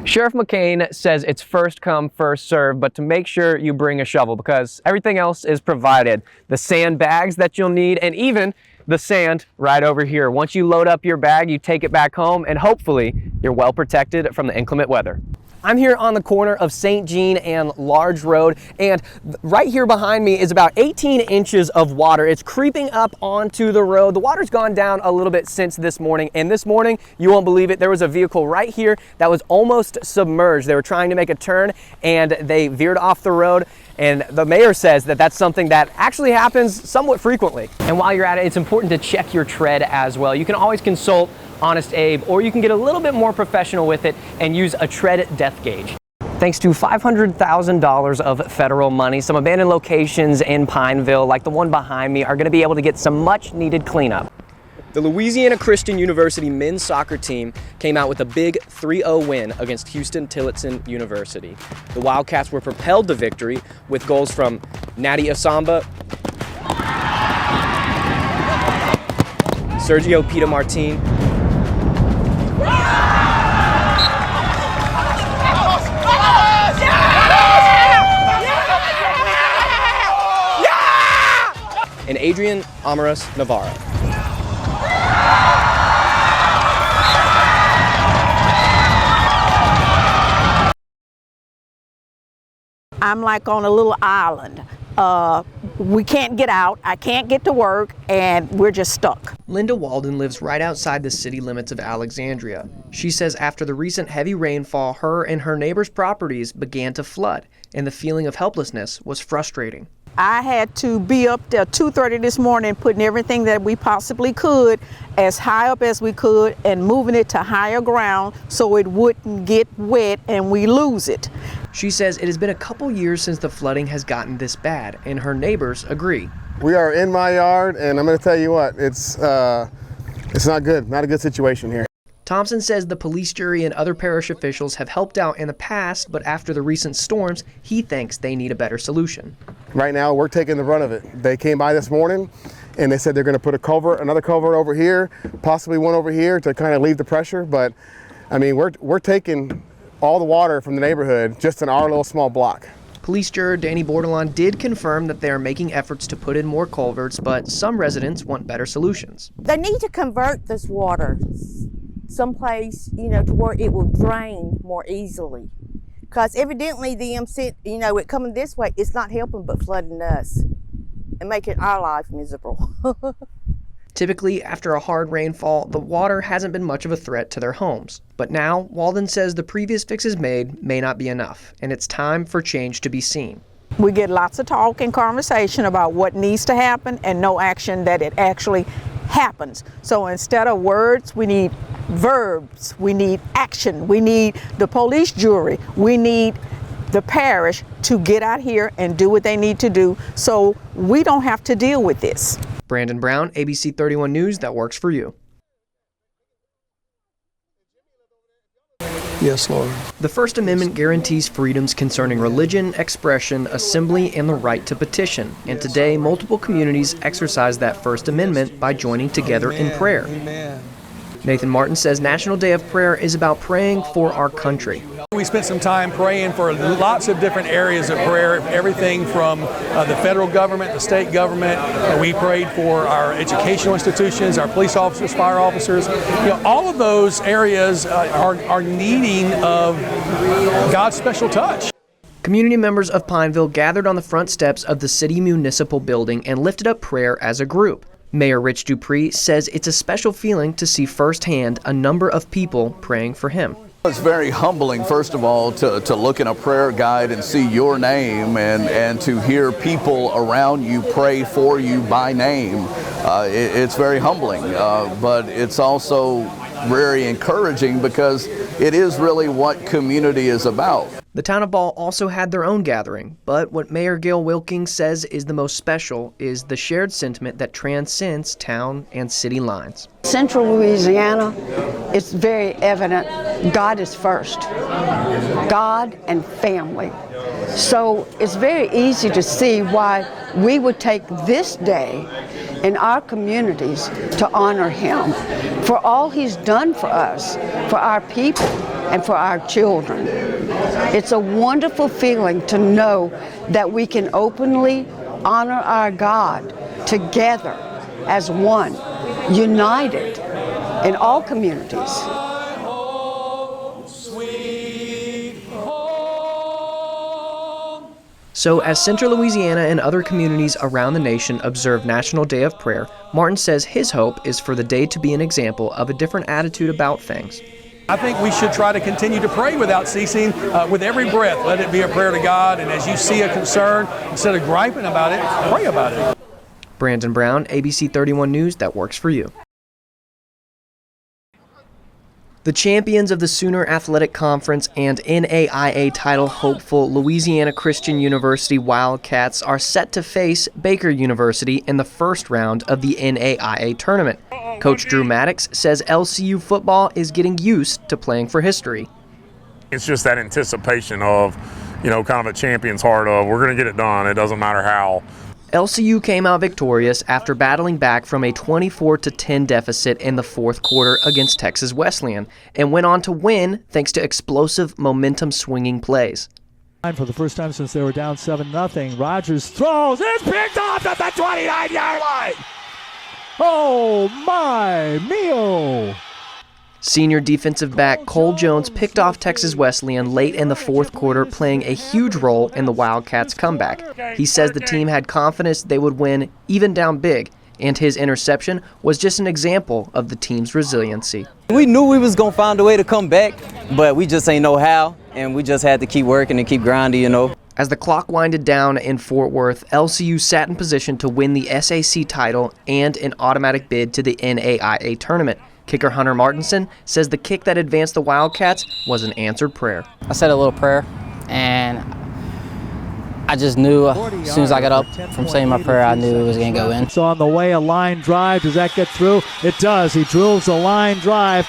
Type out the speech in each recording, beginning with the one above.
Sheriff McCain says it's first come, first serve, but to make sure you bring a shovel because everything else is provided. The sandbags that you'll need and even the sand right over here. Once you load up your bag, you take it back home and hopefully you're well protected from the inclement weather. I'm here on the corner of St. Jean and Large Road, and right here behind me is about 18 inches of water. It's creeping up onto the road. The water's gone down a little bit since this morning, and this morning, you won't believe it, there was a vehicle right here that was almost submerged. They were trying to make a turn, and they veered off the road, and the mayor says that that's something that actually happens somewhat frequently. And while you're at it, it's important to check your tread as well. You can always consult Honest Abe, or you can get a little bit more professional with it and use a tread depth gauge. Thanks to $500,000 of federal money, some abandoned locations in Pineville, like the one behind me, are going to be able to get some much needed cleanup. The Louisiana Christian University men's soccer team came out with a big 3-0 win against Houston-Tillotson University. The Wildcats were propelled to victory with goals from Natty Asamba, Sergio Pita Martin, and Adrian Amaras Navarro. I'm like on a little island. We can't get out, I can't get to work, and we're just stuck. Linda Walden lives right outside the city limits of Alexandria. She says after the recent heavy rainfall, her and her neighbors' properties began to flood, and the feeling of helplessness was frustrating. I had to be up there 2:30 this morning putting everything that we possibly could as high up as we could and moving it to higher ground so it wouldn't get wet and we lose it. She says it has been a couple years since the flooding has gotten this bad, and her neighbors agree. We are in my yard, and I'm going to tell you what, it's not good, not a good situation here. Thompson says the police jury and other parish officials have helped out in the past, but after the recent storms, he thinks they need a better solution. Right now, we're taking the brunt of it. They came by this morning, and they said they're going to put a culvert, another culvert over here, possibly one over here to kind of leave the pressure. But I mean, we're taking all the water from the neighborhood just in our little small block. Police juror Danny Bordelon did confirm that they are making efforts to put in more culverts, but some residents want better solutions. They need to convert this water someplace, to where it will drain more easily. Because evidently it coming this way, it's not helping but flooding us and making our life miserable. Typically, after a hard rainfall, the water hasn't been much of a threat to their homes. But now, Walden says the previous fixes made may not be enough, and it's time for change to be seen. We get lots of talk and conversation about what needs to happen and no action that it actually happens. So instead of words, we need verbs, we need action, we need the police jury, we need the parish to get out here and do what they need to do so we don't have to deal with this. Brandon Brown, ABC 31 News, that works for you. Yes, Lord. The First Amendment guarantees freedoms concerning religion, expression, assembly, and the right to petition. And today, multiple communities exercise that First Amendment by joining together in prayer. Amen. Nathan Martin says National Day of Prayer is about praying for our country. We spent some time praying for lots of different areas of prayer, everything from the federal government, the state government. We prayed for our educational institutions, our police officers, fire officers. All of those areas are needing of God's special touch. Community members of Pineville gathered on the front steps of the city municipal building and lifted up prayer as a group. Mayor Rich Dupree says it's a special feeling to see firsthand a number of people praying for him. It's very humbling, first of all, to look in a prayer guide and see your name and to hear people around you pray for you by name. It's very humbling, but it's also very encouraging because it is really what community is about. The town of Ball also had their own gathering, but what Mayor Gail Wilkins says is the most special is the shared sentiment that transcends town and city lines. Central Louisiana, it's very evident God is first. God and family. So it's very easy to see why we would take this day in our communities to honor him for all he's done for us, for our people, and for our children. It's a wonderful feeling to know that we can openly honor our God together as one, united in all communities. So as Central Louisiana and other communities around the nation observe National Day of Prayer, Martin says his hope is for the day to be an example of a different attitude about things. I think we should try to continue to pray without ceasing, with every breath. Let it be a prayer to God, and as you see a concern, instead of griping about it, pray about it. Brandon Brown, ABC 31 News, that works for you. The champions of the Sooner Athletic Conference and NAIA title hopeful Louisiana Christian University Wildcats are set to face Baker University in the first round of the NAIA tournament. Coach Drew Maddox says LCU football is getting used to playing for history. It's just that anticipation of, kind of a champion's heart of, we're going to get it done. It doesn't matter how. LCU came out victorious after battling back from a 24-10 deficit in the fourth quarter against Texas Wesleyan and went on to win thanks to explosive momentum-swinging plays. For the first time since they were down 7-0, Rogers throws. It's picked off at the 29-yard line. Oh, my mio. Senior defensive back Cole Jones picked off Texas Wesleyan late in the fourth quarter, playing a huge role in the Wildcats' comeback. He says the team had confidence they would win, even down big, and his interception was just an example of the team's resiliency. We knew we was going to find a way to come back, but we just ain't know how, and we just had to keep working and keep grinding, As the clock winded down in Fort Worth, LCU sat in position to win the SAC title and an automatic bid to the NAIA tournament. Kicker Hunter Martinson says the kick that advanced the Wildcats was an answered prayer. I said a little prayer, and I just knew as soon as I got up from saying my prayer, I knew it was going to go in. So on the way, a line drive. Does that get through? It does. He drills the line drive.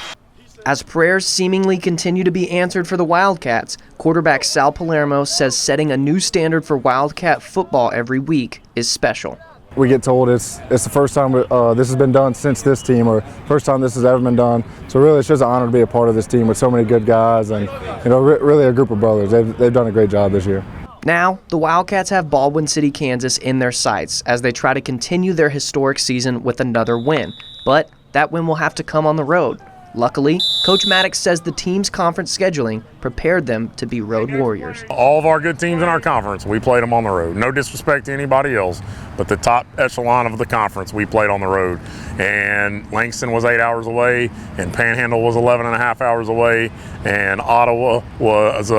As prayers seemingly continue to be answered for the Wildcats, quarterback Sal Palermo says setting a new standard for Wildcat football every week is special. We get told it's the first time this has been done since this team, or first time this has ever been done. So really, it's just an honor to be a part of this team with so many good guys, and really a group of brothers. They've done a great job this year. Now, the Wildcats have Baldwin City, Kansas in their sights as they try to continue their historic season with another win. But that win will have to come on the road. Luckily, Coach Maddox says the team's conference scheduling prepared them to be road warriors. All of our good teams in our conference, we played them on the road. No disrespect to anybody else, but the top echelon of the conference, we played on the road. And Langston was 8 hours away, and Panhandle was 11 and a half hours away, and Ottawa was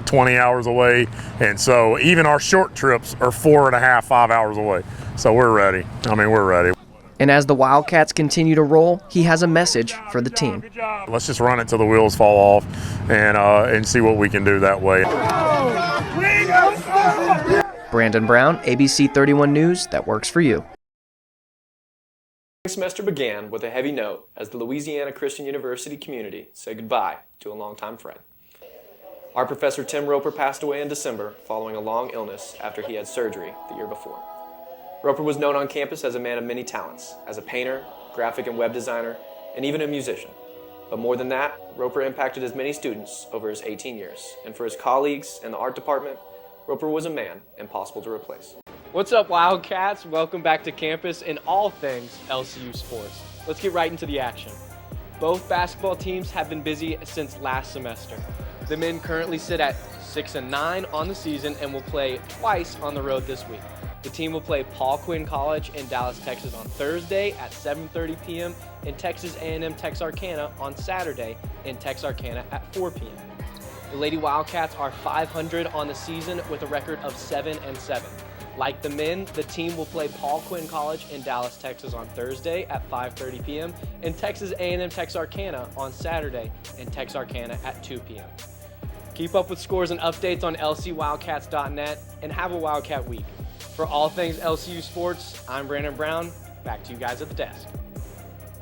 20 hours away. And so even our short trips are 4.5, 5 hours away. So we're ready. We're ready. And as the Wildcats continue to roll, he has a message for the team. Let's just run it till the wheels fall off and see what we can do that way. Brandon Brown, ABC 31 News, that works for you. The semester began with a heavy note as the Louisiana Christian University community said goodbye to a longtime friend. Our professor Tim Roper passed away in December following a long illness after he had surgery the year before. Roper was known on campus as a man of many talents, as a painter, graphic and web designer, and even a musician. But more than that, Roper impacted as many students over his 18 years, and for his colleagues in the art department, Roper was a man impossible to replace. What's up, Wildcats? Welcome back to campus in all things LCU sports. Let's get right into the action. Both basketball teams have been busy since last semester. The men currently sit at 6-9 on the season and will play twice on the road this week. The team will play Paul Quinn College in Dallas, Texas on Thursday at 7:30 p.m. and Texas A&M Texarkana on Saturday in Texarkana at 4 p.m. The Lady Wildcats are 500 on the season with a record of 7-7. Like the men, the team will play Paul Quinn College in Dallas, Texas on Thursday at 5:30 p.m. and Texas A&M Texarkana on Saturday in Texarkana at 2 p.m. Keep up with scores and updates on lcwildcats.net and have a Wildcat week. For all things LCU sports, I'm Brandon Brown. Back to you guys at the desk.